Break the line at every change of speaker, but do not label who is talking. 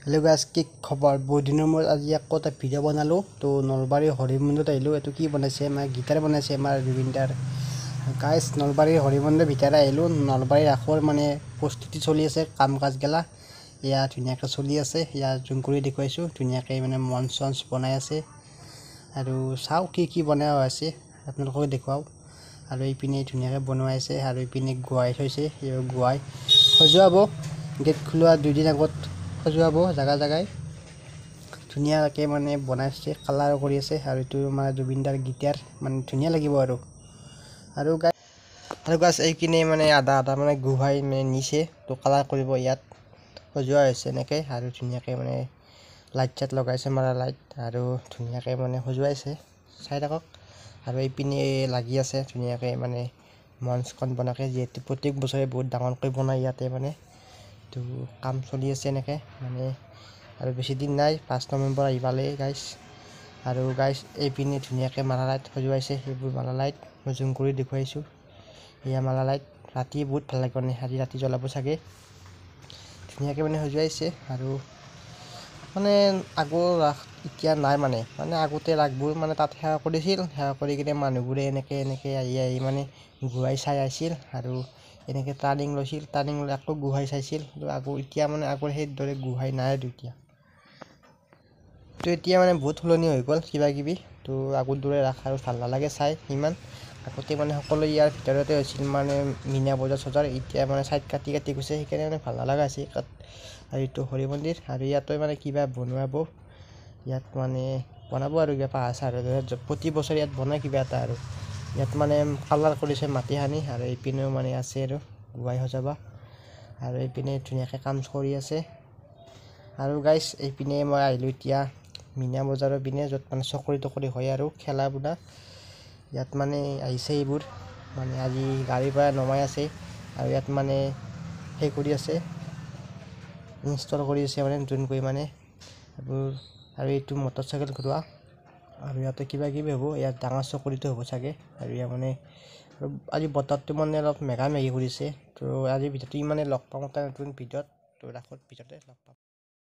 hello guys की खबर बहुत दिनों मूৰত আজি আকৌ এটা ভিডিঅ' বনালো তো নলবাৰী হৰিমন্দিৰত আহিলো এটো কি বনাইছে আমাৰ গিটাৰ বনাইছে আমাৰ জুবিনদাৰ গাইস নলবাৰী হৰিমন্দিৰৰ ভিতৰত আহিলো নলবাৰী ৰাখৰ মানে প্ৰস্তুতি চলি আছে কাম কাজ গলা ইয়া ধুনিয়াকৈ চলি আছে ইয়া জুম কৰি দেখুৱাইছো ধুনিয়াকৈ মানে মঞ্চ বনাই আছে আৰু চাও কি বনাই আছে আপোনালোকক দেখাও আৰু ইপিনে ধুনিয়াকৈ বনাই আছে আৰু ইপিনে গুৱাই থৈছে এই গুৱাই সজোৱাব গেট খোলা দুই দিন আগত সজোৱাব জাগাই ধুনিয়াকৈ মানে বনাইছে কালাৰ কৰি আছে আৰু এটো মানে জুবিনদাৰ গিটাৰ মানে ধুনিয়া লাগিব আৰু গাইস এই কিনে মানে আধা মানে গুহাই মানে নিচে তো কালাৰ কৰিব ইয়াত সজোৱা হৈছে নেকে আৰু ধুনিয়াকৈ মানে লাইট চাট লগাইছে মাৰা লাইট আৰু ধুনিয়াকৈ মানে সজোৱাইছে চাই থাকক আৰু এই পিনে লাগি আছে ধুনিয়াকৈ মানে মঞ্চখন বনাকে যেহেতু প্ৰত্যেক বছৰে বহুত ডাঙৰকৈ বনাই ইয়াতে মানে তো কাম চলি আছে নেকে মানে আৰু বেছি দিন নাই 5 নৱেম্বৰ আহিবালে গাইস আৰু গাইস এই পিনে ধুনিয়াকৈ মালা লাইট সজোৱাইছে এইবোৰ মালা লাইট মই জুম কৰি দেখুৱাইছো ইয়া মালা লাইট ৰাতি বহুত ভাল লাগে মানে ৰাতি জ্বলাব চাগে ধুনিয়াকৈ মানে সজোৱাইছে আৰু মানে আগৰ এতিয়া নাই মানে আগতে ৰাগবোৰ মানে তাত সেৱা কৰিছিল সেৱা কৰি কিনে মানুহবোৰে এনেকে আহি মানে গুৱাই চাই আছিল আৰু এনেকে টাৰ্নিং লৈছিল টাৰ্নিং লৈ আকৌ গুহাই চাইছিল আকৌ এতিয়া মানে আগৰ সেই দৰে গুহাই নাই এতিয়া তো এতিয়া মানে বহুত সলনি হৈ গল কিবা কিবি তো আগৰ দৰে ৰাখা আৰু ভাল নালাগে চাই ইমান আগতে মানে সকলো ইয়াৰ ভিতৰতে হৈছিল মানে মিনা বজাৰ সজাৰ এতিয়া মানে সাইড কাটি গৈছে সেইকাৰণে মানে ভাল নালাগা আছে আৰু এটো হৰি মন্দিৰ আৰু ইয়াতে মানে কিবা বনাব ইয়াত মানে বনাব আৰু কিবা পাহাৰ প্ৰতি বছৰ ইয়াত বনাই কিবা এটা আৰু ইয়াত মানে কালাৰ কৰিছে মাটি হানি আৰু ইপিনেও মানে আছে আৰু গুৱাই সজাবা আৰু ইপিনে ধুনিয়াকৈ কাম কৰি আছে আৰু গাইস ইপিনে মই আহিলো এতিয়া মিনা বজাৰৰ পিনে যত মানে চকৰি হয় আৰু খেলা বুলা ইয়াত মানে আহিছে এইবোৰ মানে আজি গাড়ীৰ পৰা নমাই আছে আৰু ইয়াত মানে হে কৰি আছে ইনষ্টল কৰি আছে মানে নতুনকৈ মানে আৰু এইটো মটৰচাইকেল ঘূৰোৱা আৰু ইয়াতে কিবা কিবি হ'ব ইয়াত ডাঙৰ চকৰিটো হ'ব চাগে আৰু ইয়া মানে আজি বতৰটো মানে অলপ মেঘা মেঘি কৰিছে তো আজি ভিডিঅ'টো ইমানে লগ পাম এটা নতুন ভিডিঅ'ত তো ৰাখত ভিডিঅ'তে লগ পাম